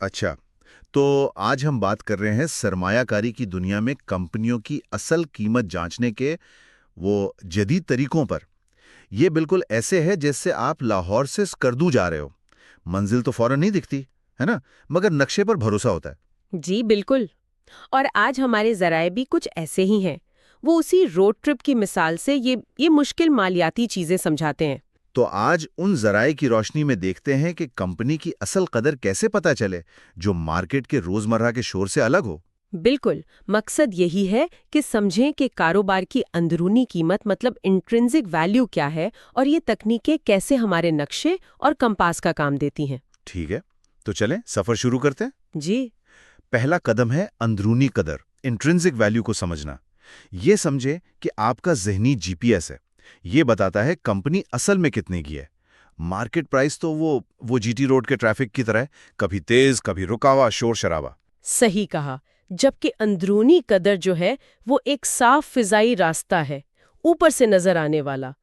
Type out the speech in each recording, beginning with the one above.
अच्छा, तो आज हम बात कर रहे हैं सरमायाकारी की दुनिया में कंपनियों की असल कीमत जांचने के वो जदीद तरीकों पर। ये बिल्कुल ऐसे है जैसे आप लाहौर से स्कर्दू जा रहे हो। मंजिल तो फौरन नहीं दिखती, है ना? मगर नक्शे पर भरोसा होता है। जी बिल्कुल। और आज हमारे जराए भी कुछ ऐसे ही हैं। वो उसी रोड ट्रिप की मिसाल से ये मुश्किल मालियाती चीजें समझाते हैं। तो आज उन जराए की रोशनी में देखते हैं कि कंपनी की असल कदर कैसे पता चले, जो मार्केट के रोजमर्रा के शोर से अलग हो। बिल्कुल, मकसद यही है कि समझें कि कारोबार की अंदरूनी कीमत मतलब इंट्रिंसिक वैल्यू क्या है और ये तकनीकें कैसे हमारे नक्शे और कंपास का काम देती हैं। ठीक है, तो चलें सफर शुरू करते हैं। जी। पहला कदम है अंदरूनी कदर, इंट्रिंसिक वैल्यू को समझना। ये समझे कि आपका ज़हनी जीपीएस है। ये बताता है कंपनी असल में कितने की है। मार्केट प्राइस तो वो जीटी रोड के ट्रैफिक की तरह है, कभी तेज, कभी रुका हुआ शोर शराबा। सही कहा। जबकि अंदरूनी कदर जो है वो एक साफ फिजाई रास्ता है, ऊपर से नजर आने वाला।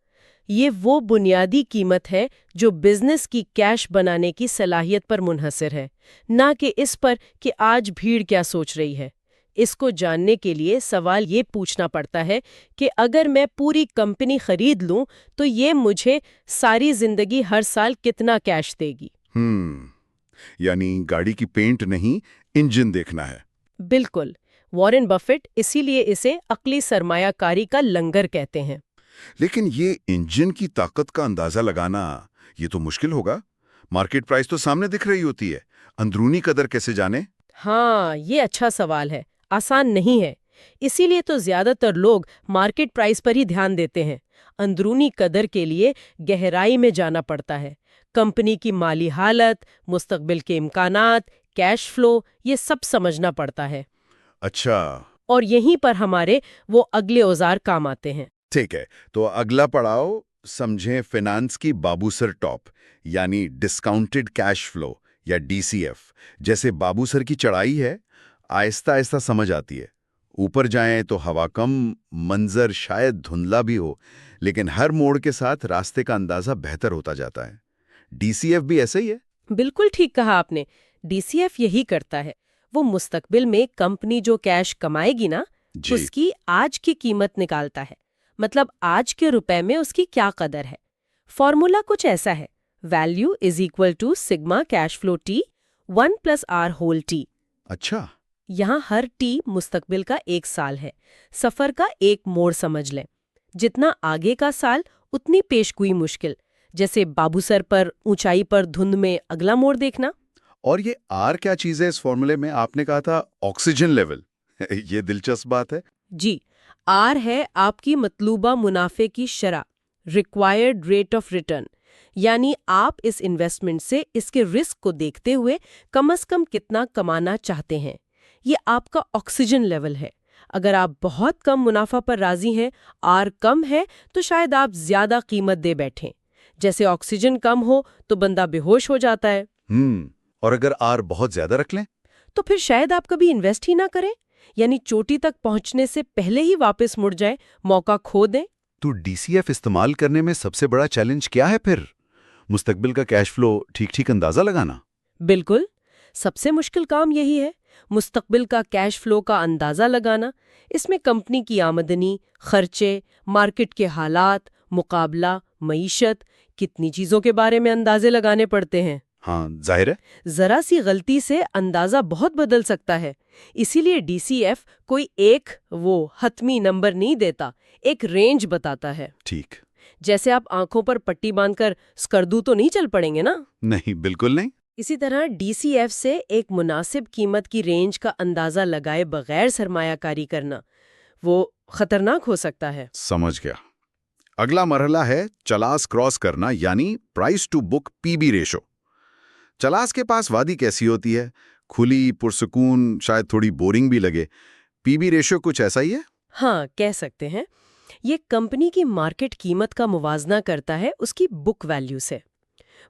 ये वो बुनियादी कीमत है जो बिजनेस की कैश बनाने की सलाहियत पर मुनहसर है, ना कि इस पर कि आज भीड़ क्या सोच रही है। इसको जानने के लिए सवाल ये पूछना पड़ता है कि अगर मैं पूरी कंपनी खरीद लूं तो ये मुझे सारी जिंदगी हर साल कितना कैश देगी। यानी गाड़ी की पेंट नहीं, इंजन देखना है। बिल्कुल। वॉरेन बफेट इसीलिए इसे अक्ली सरमायाकारी का लंगर कहते हैं। लेकिन ये इंजन की ताकत का अंदाजा लगाना, ये तो मुश्किल होगा। मार्केट प्राइस तो सामने दिख रही होती है, अंदरूनी कदर कैसे जाने? हाँ, ये अच्छा सवाल है। आसान नहीं है। इसीलिए तो ज्यादातर लोग मार्केट प्राइस पर ही ध्यान देते हैं। अंदरूनी कदर के लिए गहराई में जाना पड़ता है। कंपनी की माली हालत, मुस्तकबिल के इम्कानात, कैश फ्लो, ये सब समझना पड़ता है। अच्छा, और यहीं पर हमारे वो अगले औजार काम आते हैं। ठीक है। तो अगला पड़ाव समझें फाइनेंस की बाबूसर टॉप, यानी डिस्काउंटेड कैश फ्लो या डीसीएफ। जैसे बाबूसर की चढ़ाई है, आहिस्ता आहिस्ता समझ आती है। ऊपर जाएं तो हवा कम, मंजर शायद धुंधला भी हो, लेकिन हर मोड़ के साथ रास्ते का अंदाजा बेहतर होता जाता है। डीसीएफ भी ऐसे ही है। बिल्कुल ठीक कहा आपने। डीसीएफ यही करता है। वो मुस्तकबिल में कंपनी जो कैश कमाएगी ना, जी। उसकी आज की कीमत निकालता है। मतलब आज के रुपए में उसकी क्या कदर है। फॉर्मूला कुछ ऐसा है: value is equal to sigma cash flow T 1+R whole T. अच्छा। यहाँ हर टी मुस्तकबिल का एक साल है। सफर का एक मोड़ समझ लें। जितना आगे का साल उतनी पेशगोई मुश्किल। जैसे बाबूसर पर ऊंचाई पर धुंध में अगला मोड़ देखना। और ये आर क्या चीज है इस फॉर्मूले में? आपने कहा था ऑक्सीजन लेवल। ये दिलचस्प बात है। जी, आर है आपकी मतलूबा मुनाफे की शरह, रिक्वायर्ड रेट ऑफ रिटर्न। यानी आप इस इन्वेस्टमेंट से इसके रिस्क को देखते हुए कम से कम कितना कमाना चाहते हैं। ये आपका ऑक्सीजन लेवल है। अगर आप बहुत कम मुनाफा पर राजी हैं, आर कम है, तो शायद आप ज्यादा कीमत दे बैठें। जैसे ऑक्सीजन कम हो तो बंदा बेहोश हो जाता है। और अगर आर बहुत ज्यादा रख लें? तो फिर शायद आप कभी इन्वेस्ट ही ना करें, यानी चोटी तक पहुंचने से पहले ही वापस मुड़ जाएं, मौका खो दें। तो डीसीएफ इस्तेमाल करने में सबसे बड़ा चैलेंज क्या है फिर? मुस्तकबिल का कैश फ्लो ठीक ठीक अंदाजा लगाना। बिल्कुल, सबसे मुश्किल काम यही है, मुस्तकबिल का कैश फ्लो का अंदाजा लगाना। इसमें कंपनी की आमदनी, खर्चे, मार्केट के हालात, मुकाबला, मईशत, कितनी चीजों के बारे में अंदाजे लगाने पड़ते हैं। हाँ, जाहिर है। जरा सी गलती से अंदाजा बहुत बदल सकता है। इसीलिए डीसीएफ कोई एक वो हतमी नंबर नहीं देता, एक रेंज बताता है। ठीक। जैसे आप आंखों पर पट्टी बांधकर स्कर्दू तो नहीं चल पड़ेंगे ना। नहीं, बिल्कुल नहीं। इसी तरह डीसीएफ से एक मुनासिब कीमत की रेंज का अंदाजा लगाए बगैर सरमायाकारी करना वो खतरनाक हो सकता है। समझ गया। अगला मरहला है चलास क्रॉस करना, यानी price to book PB ratio. Chilas के पास वादी कैसी होती है? खुली, पुरसुकून, शायद थोड़ी बोरिंग भी लगे। पीबी रेशो कुछ ऐसा ही है? हाँ, कह सकते हैं। ये कंपनी की मार्केट कीमत का मुवाजना करता है उसकी बुक वैल्यू से।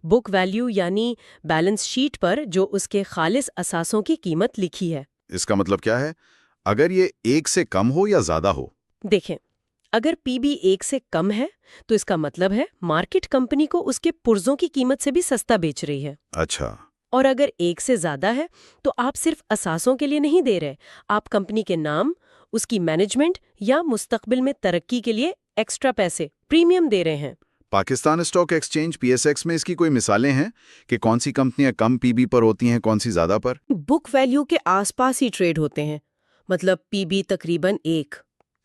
बुक वैल्यू यानी बैलेंस शीट पर जो उसके खालिस असासों की कीमत लिखी है। इसका मतलब क्या है? अगर ये 1 से कम हो या ज्यादा हो? देखें, अगर पीबी 1 से कम है तो इसका मतलब है मार्केट कंपनी को उसके पुर्जों की कीमत से भी सस्ता बेच रही है। अच्छा। اور اگر ایک سے زیادہ ہے تو آپ صرف اثاثوں کے لیے نہیں دے رہے، آپ کمپنی کے نام، اس کی مینجمنٹ یا مستقبل میں ترقی کے لیے ایکسٹرا پیسے، پریمیم دے رہے ہیں۔ Pakistan stock exchange P S x میں اس کی کوئی مثالیں ہیں کہ کون سی کمپنیاں کم پی بی پر ہوتی ہیں، کون سی زیادہ پر؟ بک ویلیو کے آس پاس ہی ٹریڈ ہوتے ہیں، مطلب پی بی تقریباً 1۔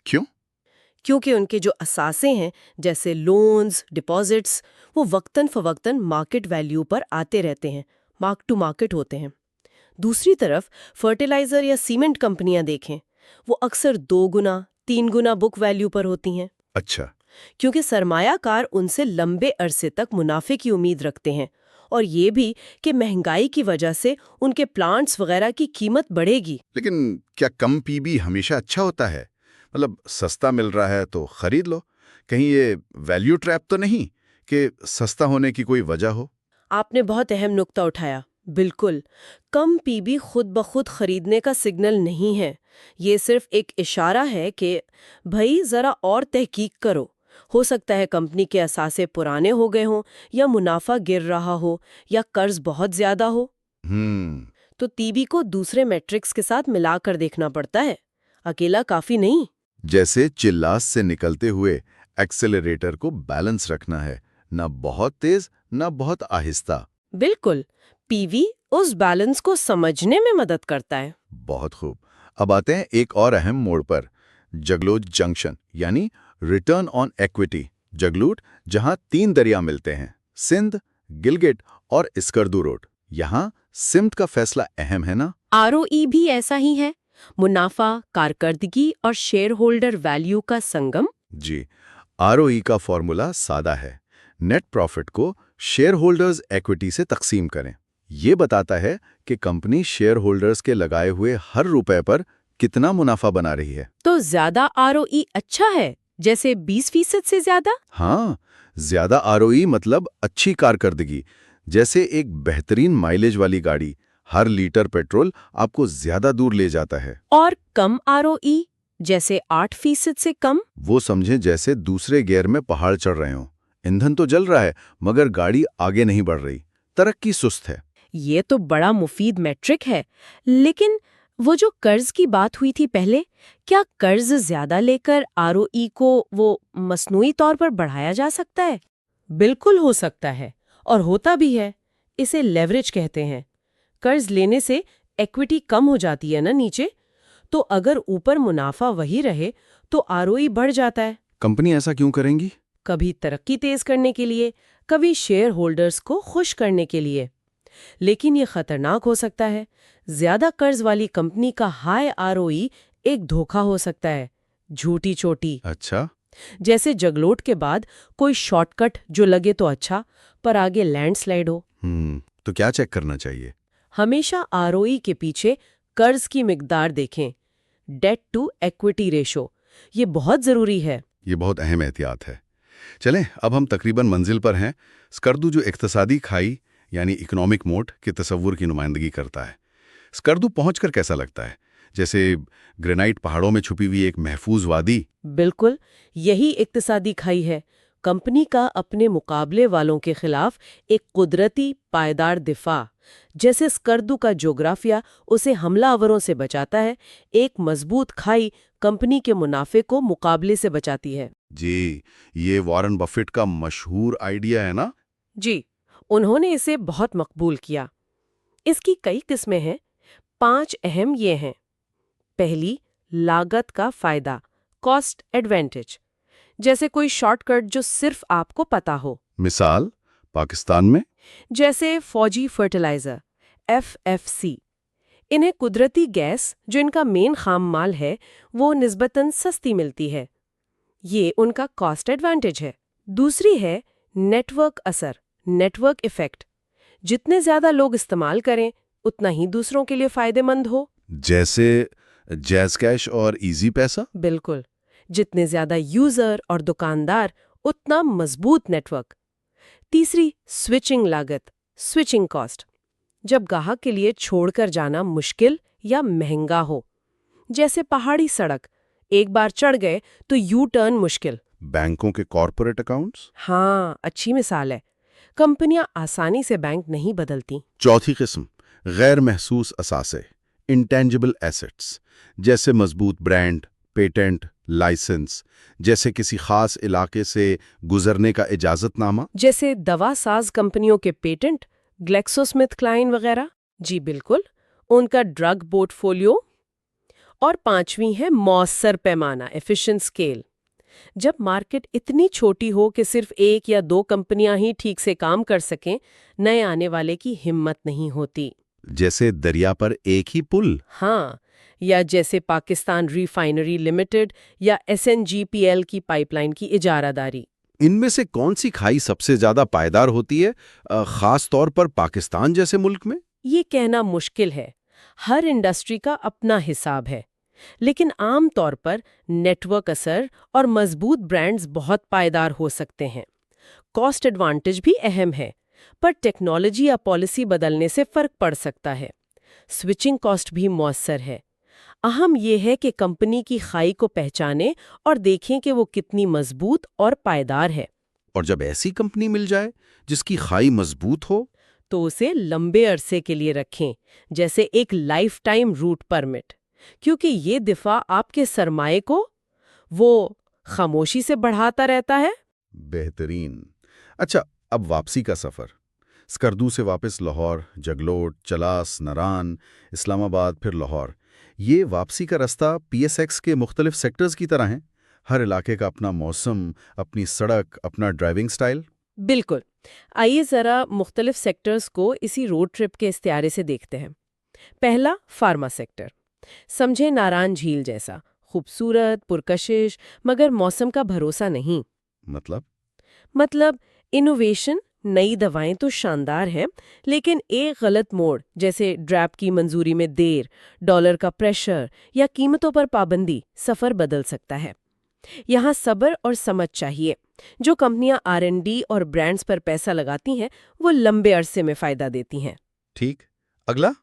کیوں؟ کیونکہ ان کے جو اثاثے ہیں جیسے لونز، ڈپازٹس، وہ وقتاً فوقتاً مارکیٹ ویلیو پر آتے رہتے ہیں، مارک ٹو مارکیٹ ہوتے ہیں۔ دوسری طرف فرٹیلائزر یا سیمنٹ کمپنیاں دیکھیں، وہ اکثر 2 گنا 3 گنا بک ویلیو پر ہوتی ہیں، اچھا، کیونکہ سرمایہ کار ان سے لمبے عرصے تک منافع کی امید رکھتے ہیں، اور یہ بھی کہ مہنگائی کی وجہ سے ان کے پلانٹس وغیرہ کی قیمت بڑھے گی۔ لیکن کیا کم پی بی ہمیشہ اچھا ہوتا ہے؟ مطلب سستا مل رہا ہے تو خرید لو، کہیں یہ ویلیو ٹریپ تو نہیں کہ سستا ہونے کی کوئی وجہ ہو؟ آپ نے بہت اہم نقطہ اٹھایا۔ بالکل، کم پی بی خود بخود خریدنے کا سگنل نہیں ہے، یہ صرف ایک اشارہ ہے کہ بھئی ذرا اور تحقیق کرو۔ ہو سکتا ہے کمپنی کے اثاثے پرانے ہو گئے ہوں، یا منافع گر رہا ہو، یا قرض بہت زیادہ ہو۔ تو پی بی کو دوسرے میٹرکس کے ساتھ ملا کر دیکھنا پڑتا ہے، اکیلا کافی نہیں۔ جیسے چلاس سے نکلتے ہوئے ایکسیلریٹر کو بیلنس رکھنا ہے، نہ بہت تیز نہ بہت آہستہ۔ بالکل، پی وی اس بیلنس کو سمجھنے میں مدد کرتا ہے۔ بہت خوب۔ اب آتے ہیں ایک اور اہم موڑ پر، جگلوٹ جنکشن یعنی ریٹرن آن ایکویٹی۔ جگلوٹ جہاں 3 دریا ملتے ہیں، سندھ، گلگٹ اور اسکردو روڈ، یہاں سمت کا فیصلہ اہم ہے نا؟ آر او ای بھی ایسا ہی ہے، منافع، کارکردگی اور شیئر ہولڈر ویلیو کا سنگم۔ جی، آر او ای کا فارمولا سادہ ہے، نیٹ پروفٹ کو شیئر ہولڈرز ایکویٹی سے تقسیم کریں۔ یہ بتاتا ہے کہ کمپنی شیئر ہولڈرز کے لگائے ہوئے ہر روپے پر کتنا منافع بنا رہی ہے۔ تو زیادہ آر او ای اچھا ہے، جیسے 20% سے زیادہ؟ ہاں، زیادہ آر او ای مطلب اچھی کارکردگی، جیسے ایک بہترین مائلیج والی گاڑی، ہر لیٹر پیٹرول آپ کو زیادہ دور لے جاتا ہے۔ اور کم آر او ای، جیسے 8% سے کم؟ وہ سمجھیں جیسے دوسرے گیئر میں پہاڑ چڑھ رہے ہوں، ایندھن تو جل رہا ہے مگر گاڑی آگے نہیں بڑھ رہی، ترقی سست ہے۔ یہ تو بڑا مفید میٹرک ہے، لیکن وہ جو قرض کی بات ہوئی تھی پہلے، کیا قرض زیادہ لے کر آر او ای کو وہ مصنوعی طور پر بڑھایا جا سکتا ہے؟ بالکل ہو سکتا ہے، اور ہوتا بھی ہے۔ اسے لیوریج کہتے ہیں۔ قرض لینے سے ایکویٹی کم ہو جاتی ہے نا نیچے، تو اگر اوپر منافع وہی رہے تو آر او ای بڑھ جاتا ہے۔ کمپنی ایسا کیوں کریں گی؟ کبھی ترقی تیز کرنے کے لیے، کبھی شیئر ہولڈرز کو خوش کرنے کے لیے۔ لیکن یہ خطرناک ہو سکتا ہے۔ زیادہ قرض والی کمپنی کا ہائی آر او ای ایک دھوکہ ہو سکتا ہے، جھوٹی چوٹی۔ اچھا، جیسے جگلوٹ کے بعد کوئی شارٹ کٹ جو لگے تو اچھا، پر آگے لینڈ سلائیڈ ہو۔ تو کیا چیک کرنا چاہیے؟ ہمیشہ آر او ای کے پیچھے قرض کی مقدار دیکھیں، ڈیٹ ٹو ایکویٹی ریشو، یہ بہت ضروری ہے۔ یہ بہت اہم احتیاط ہے۔ چلیں اب ہم تقریباً منزل پر ہیں۔ اسکردو جو اقتصادی کھائی یعنی اکنامک موٹ کے تصور کی نمائندگی کرتا ہے۔ اسکردو پہنچ کر کیسا لگتا ہے؟ جیسے گرینائٹ پہاڑوں میں چھپی ہوئی ایک محفوظ وادی۔ بالکل، یہی اقتصادی کھائی ہے، کمپنی کا اپنے مقابلے والوں کے خلاف ایک قدرتی پائیدار دفاع۔ جیسے اسکردو کا جغرافیہ اسے حملہ آوروں سے بچاتا ہے، ایک مضبوط کھائی کمپنی کے منافع کو مقابلے سے بچاتی ہے۔ جی، یہ وارن بفیٹ کا مشہور آئیڈیا ہے نا؟ جی، انہوں نے اسے بہت مقبول کیا۔ اس کی کئی قسمیں ہیں، 5 اہم یہ ہیں۔ پہلی، لاگت کا فائدہ، کاسٹ ایڈوانٹیج، جیسے کوئی شارٹ کٹ جو صرف آپ کو پتا ہو۔ مثال پاکستان میں جیسے فوجی فرٹیلائزر FFC، انہیں قدرتی گیس جو ان کا مین خام مال ہے وہ نسبتاً سستی ملتی ہے، یہ ان کا کاسٹ ایڈوانٹیج ہے۔ دوسری ہے نیٹ ورک اثر، نیٹ ورک ایفیکٹ، جتنے زیادہ لوگ استعمال کریں اتنا ہی دوسروں کے لیے فائدے مند ہو۔ جیسے جیز کیش اور ایزی پیسہ۔ بالکل، جتنے زیادہ یوزر اور دکاندار اتنا مضبوط نیٹ ورک۔ تیسری، سوئچنگ لاگت، سوئچنگ کاسٹ، جب گاہک کے لیے چھوڑ کر جانا مشکل یا مہنگا ہو، جیسے پہاڑی سڑک، ایک بار چڑھ گئے تو یو ٹرن مشکل۔ بینکوں کے کارپوریٹ اکاؤنٹس۔ ہاں، اچھی مثال ہے۔ कंपनियां आसानी से बैंक नहीं बदलती। चौथी किस्म, गैर महसूस असासे, इंटेंजिबल एसेट्स, जैसे मजबूत ब्रांड, पेटेंट, लाइसेंस, जैसे किसी खास इलाके से गुजरने का इजाजतनामा। जैसे दवा साज कंपनियों के पेटेंट, ग्लेक्सोस्मिथक्लाइन वगैरह। जी बिल्कुल, उनका ड्रग पोर्टफोलियो। और पांचवी है मौसर पैमाना, एफिशिएंट स्केल। जब मार्केट इतनी छोटी हो कि सिर्फ एक या दो कंपनियां ही ठीक से काम कर सकें, नए आने वाले की हिम्मत नहीं होती। जैसे दरिया पर एक ही पुल। हाँ, या जैसे पाकिस्तान रिफाइनरी लिमिटेड या SNGPL की पाइपलाइन की इजारादारी। इनमें से कौन सी खाई सबसे ज्यादा पायदार होती है, खास तौर पर पाकिस्तान जैसे मुल्क में? ये कहना मुश्किल है, हर इंडस्ट्री का अपना हिसाब है। लेकिन आम तौर पर नेटवर्क असर और मजबूत ब्रांड्स बहुत पायदार हो सकते हैं। कॉस्ट एडवांटेज भी अहम है, पर टेक्नोलॉजी या पॉलिसी बदलने से फर्क पड़ सकता है। स्विचिंग कॉस्ट भी मौसर है। अहम यह है कि कंपनी की खाई को पहचानें और देखें कि वो कितनी मजबूत और पायदार है। और जब ऐसी कंपनी मिल जाए जिसकी खाई मजबूत हो, तो उसे लंबे अरसे के लिए रखें, जैसे एक लाइफ टाइम रूट परमिट, क्योंकि ये दिफा आपके सरमाए को वो खामोशी से बढ़ाता रहता है। बेहतरीन। अच्छा, अब वापसी का सफर। स्कर्दू से वापस लाहौर, जगलोट, चलास, नरान, इस्लामाबाद, फिर लाहौर। ये वापसी का रास्ता PSX के मुख्तलिफ सेक्टर्स की तरह हैं। हर इलाके का अपना मौसम, अपनी सड़क, अपना ड्राइविंग स्टाइल। बिल्कुल। आइए जरा मुख्तलिफ सेक्टर्स को इसी रोड ट्रिप के इस्तियारे से देखते हैं। पहला, फार्मा सेक्टर। समझे नारायण झील जैसा, खूबसूरत, पुरकशिश, मगर मौसम का भरोसा नहीं। मतलब इनोवेशन, नई दवाएं तो शानदार हैं, लेकिन एक गलत मोड़, जैसे ड्रैप की मंजूरी में देर, डॉलर का प्रेशर या कीमतों पर पाबंदी, सफर बदल सकता है। यहाँ सब्र और समझ चाहिए। जो कंपनियां R&D और ब्रांड्स पर पैसा लगाती हैं, वो लंबे अरसे में फायदा देती हैं। ठीक। अगला,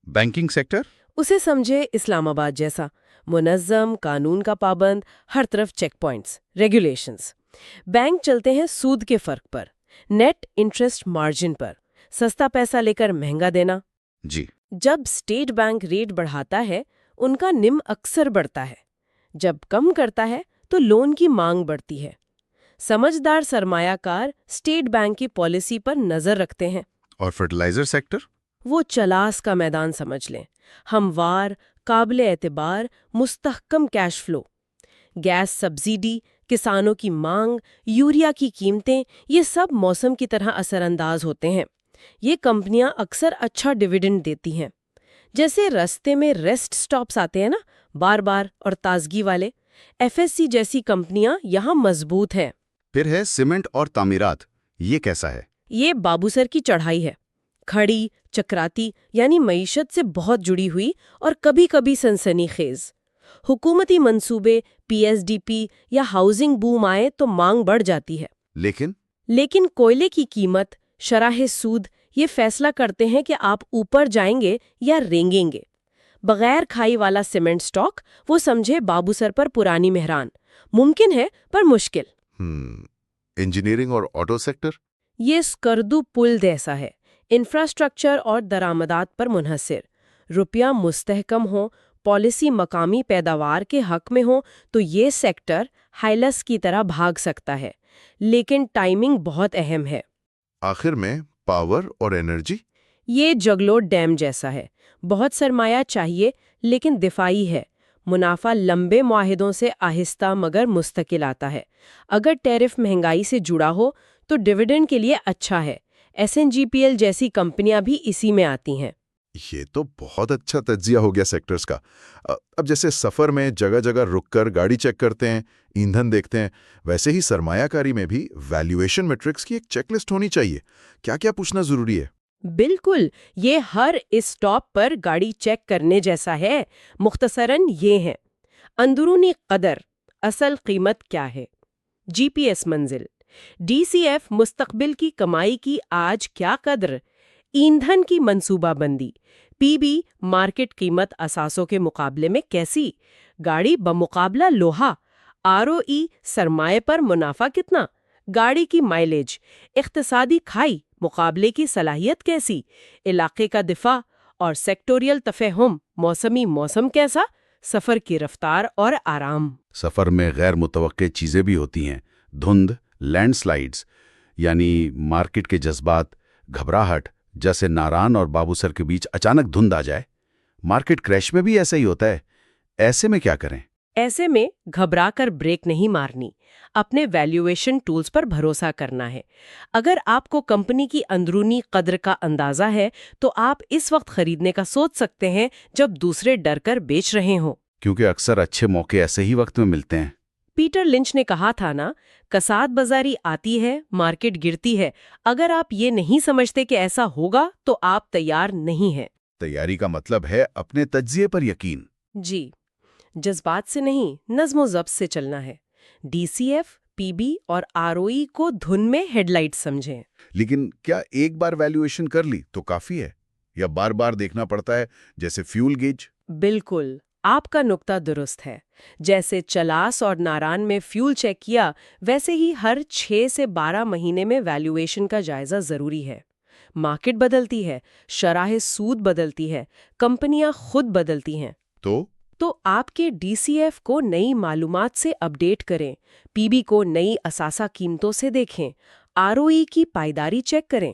बैंकिंग सेक्टर। उसे समझे इस्लामाबाद जैसा, मुनज़्ज़म, कानून का पाबंद, हर तरफ चेक पॉइंट्स, रेगुलेशंस। बैंक चलते हैं सूद के फर्क पर, नेट इंटरेस्ट मार्जिन पर, सस्ता पैसा लेकर महंगा देना। जी। जब स्टेट बैंक रेट बढ़ाता है, उनका निम अक्सर बढ़ता है। जब कम करता है, तो लोन की मांग बढ़ती है। समझदार सरमायाकार स्टेट बैंक की पॉलिसी पर नजर रखते हैं। और फर्टिलाइजर सेक्टर? वो चलास का मैदान समझ लें, हमवार, काबिले एतबार, मुस्तहकम कैश फ्लो। गैस सब्सिडी, किसानों की मांग, यूरिया की कीमतें, ये सब मौसम की तरह असरअंदाज होते हैं। ये कंपनियां अक्सर अच्छा डिविडेंड देती हैं। जैसे रास्ते में रेस्ट स्टॉप्स आते हैं ना, बार बार और ताजगी वाले, FSC जैसी कंपनियां यहाँ मजबूत हैं। फिर है सीमेंट और तामीरात। ये कैसा है? ये बाबूसर की चढ़ाई है। खड़ी, चक्राती, यानी मईशत से बहुत जुड़ी हुई और कभी-कभी सनसनीखेज। हुकूमती मंसूबे, PSDP या हाउसिंग बूम आए तो मांग बढ़ जाती है। लेकिन कोयले की कीमत, शराह सूद, ये फैसला करते हैं कि आप ऊपर जाएंगे या रेंगेंगे। बगैर खाई वाला सीमेंट स्टॉक, वो समझे बाबूसर पर पुरानी मेहरान। मुमकिन है, पर मुश्किल। इंजीनियरिंग और ऑटो सेक्टर? ये स्कर्दू पुल जैसा है, इंफ्रास्ट्रक्चर और दरामदात पर मुनहसिर। रुपया मुस्तहकम हो, पॉलिसी मकामी पैदावार के हक में हो, तो ये सेक्टर हाइलस की तरह भाग सकता है। लेकिन टाइमिंग बहुत अहम है। आखिर में पावर और एनर्जी? ये जगलोट डैम जैसा है। बहुत सरमाया चाहिए, लेकिन दिफाई है। मुनाफा लंबे मुआहिदों से आहिस्ता मगर मुस्तकिल आता है। अगर टैरिफ महंगाई से जुड़ा हो, तो डिविडेंड के लिए अच्छा है। SNGPL जैसी कंपनियां भी इसी में आती हैं। ये तो बहुत अच्छा तज्जिया हो गया सेक्टर्स का। अब जैसे सफ़र में जगह जगह रुककर गाड़ी चेक करते हैं, ईंधन देखते हैं, वैसे ही सरमायाकारी में भी वैल्यूएशन मैट्रिक्स की एक चेकलिस्ट होनी चाहिए। क्या क्या पूछना ज़रूरी है? बिल्कुल, ये हर इस स्टॉप पर गाड़ी चेक करने जैसा है। मुख्तसरन ये है: अंदरूनी कदर, असल कीमत क्या है? GPS मंजिल, DCF मुस्तकबिल की कमाई की आज क्या कदर? ईंधन की मंसूबाबंदी, PB मार्केट कीमत असासों के मुकाबले में कैसी? गाड़ी बमुकाबला लोहा, ROE सरमाए पर मुनाफा कितना? گاڑی کی مائلیج، اقتصادی کھائی، مقابلے کی صلاحیت کیسی، علاقے کا دفاع اور سیکٹوریل تفہم، موسم کیسا، سفر کی رفتار اور آرام۔ سفر میں غیر متوقع چیزیں بھی ہوتی ہیں، دھند، لینڈ سلائیڈز، یعنی مارکیٹ کے جذبات، گھبراہٹ، جیسے ناران اور بابوسر کے بیچ اچانک دھند آ جائے۔ مارکیٹ کریش میں بھی ایسا ہی ہوتا ہے، ایسے میں کیا کریں؟ ایسے میں گھبرا کر بریک نہیں مارنی، اپنے ویلیویشن ٹولز پر بھروسہ کرنا ہے۔ اگر آپ کو کمپنی کی اندرونی قدر کا اندازہ ہے تو آپ اس وقت خریدنے کا سوچ سکتے ہیں جب دوسرے ڈر کر بیچ رہے ہوں، کیونکہ اکثر اچھے موقع ایسے ہی وقت میں ملتے ہیں۔ پیٹر لنچ نے کہا تھا نا، کساد بازاری آتی ہے، مارکیٹ گرتی ہے۔ اگر آپ یہ نہیں سمجھتے کہ ایسا ہوگا تو آپ تیار نہیں ہیں۔ تیاری کا مطلب ہے اپنے تجزیے پر یقین۔ جی، جذبات سے نہیں، نظم و ضبط سے چلنا ہے۔ D C F, P B اور آر او ای کو دھن میں ہیڈ لائٹ سمجھیں۔ لیکن کیا ایک بار ویلیویشن کر لی تو کافی ہے، یا بار بار دیکھنا پڑتا ہے، جیسے فیول گیج؟ بالکل، آپ کا نقطہ درست ہے۔ جیسے چلاس اور ناران میں فیول چیک کیا، ویسے ہی ہر 6 سے 12 مہینے میں ویلیویشن کا جائزہ ضروری ہے۔ مارکیٹ بدلتی ہے، شرح سود بدلتی ہے، کمپنیاں خود بدلتی ہیں۔ تو آپ کے ڈی سی ایف کو نئی معلومات سے اپ ڈیٹ کریں، پی بی کو نئی اثاثہ قیمتوں سے دیکھیں، آر او ای کی پائیداری چیک کریں۔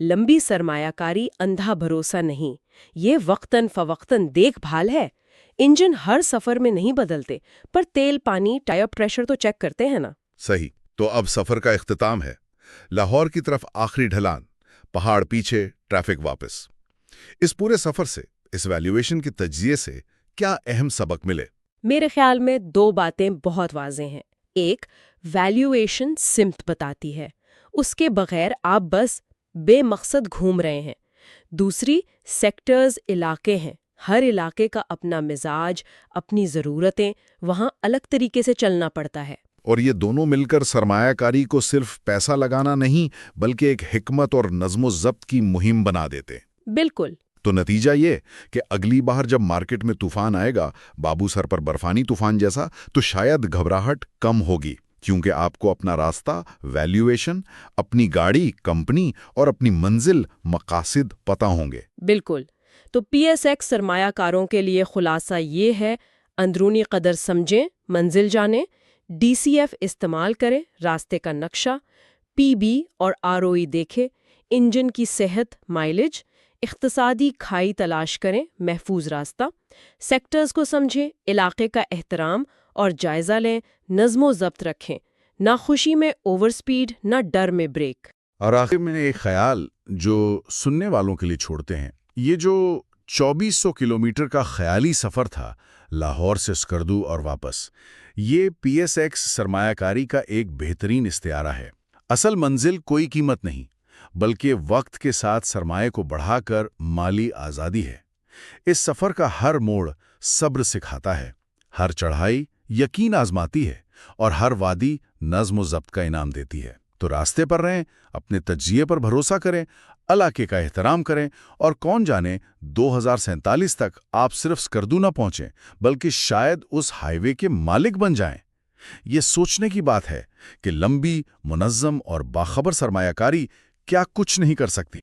لمبی سرمایہ کاری اندھا بھروسہ نہیں، یہ وقتاً فوقتاً دیکھ بھال ہے۔ انجن ہر سفر میں نہیں بدلتے، پر تیل، پانی، ٹائر پریشر تو چیک کرتے ہیں نا۔ صحیح۔ تو اب سفر کا اختتام ہے، لاہور کی طرف آخری ڈھلان، پہاڑ پیچھے، ٹریفک واپس۔ اس پورے سفر سے، اس ویلیویشن کے تجزیے سے کیا اہم سبق ملے؟ میرے خیال میں 2 باتیں بہت واضح ہیں۔ ایک، ویلیویشن سمت بتاتی ہے، اس کے بغیر آپ بس بے مقصد گھوم رہے ہیں۔ دوسری، سیکٹرز علاقے ہیں، ہر علاقے کا اپنا مزاج، اپنی ضرورتیں، وہاں الگ طریقے سے چلنا پڑتا ہے۔ اور یہ دونوں مل کر سرمایہ کاری کو صرف پیسہ لگانا نہیں، بلکہ ایک حکمت اور نظم و ضبط کی مہم بنا دیتے۔ بالکل۔ تو نتیجہ یہ کہ اگلی بار جب مارکیٹ میں طوفان آئے گا، بابو سر پر برفانی طوفان جیسا، تو شاید گھبراہٹ کم ہوگی، کیونکہ آپ کو اپنا راستہ، ویلیویشن، اپنی گاڑی، کمپنی اور اپنی منزل، مقاصد پتہ ہوں گے۔ بالکل۔ تو پی ایس ایکس سرمایہ کاروں کے لیے خلاصہ یہ ہے: اندرونی قدر سمجھیں، منزل جانیں، ڈی سی ایف استعمال کریں، راستے کا نقشہ، پی بی اور آر او ای دیکھیں، انجن کی صحت، مائلیج، اقتصادی کھائی تلاش کریں، محفوظ راستہ، سیکٹرز کو سمجھیں، علاقے کا احترام اور جائزہ لیں، نظم و ضبط رکھیں، نہ خوشی میں اوور سپیڈ، نہ ڈر میں بریک۔ اور آخر میں ایک خیال جو سننے والوں کے لیے چھوڑتے ہیں، یہ جو 2400 کلومیٹر کا خیالی سفر تھا لاہور سے اسکردو اور واپس، یہ پی ایس ایکس سرمایہ کاری کا ایک بہترین استعارہ ہے۔ اصل منزل کوئی قیمت نہیں، بلکہ وقت کے ساتھ سرمایہ کو بڑھا کر مالی آزادی ہے۔ اس سفر کا ہر موڑ صبر سکھاتا ہے، ہر چڑھائی یقین آزماتی ہے، اور ہر وادی نظم و ضبط کا انعام دیتی ہے۔ تو راستے پر رہیں، اپنے تجزیے پر بھروسہ کریں، علاقے کا احترام کریں، اور کون جانے 2047 تک آپ صرف اسکردو نہ پہنچیں، بلکہ شاید اس ہائی وے کے مالک بن جائیں۔ یہ سوچنے کی بات ہے کہ لمبی، منظم اور باخبر سرمایہ کاری کیا کچھ نہیں کر سکتی۔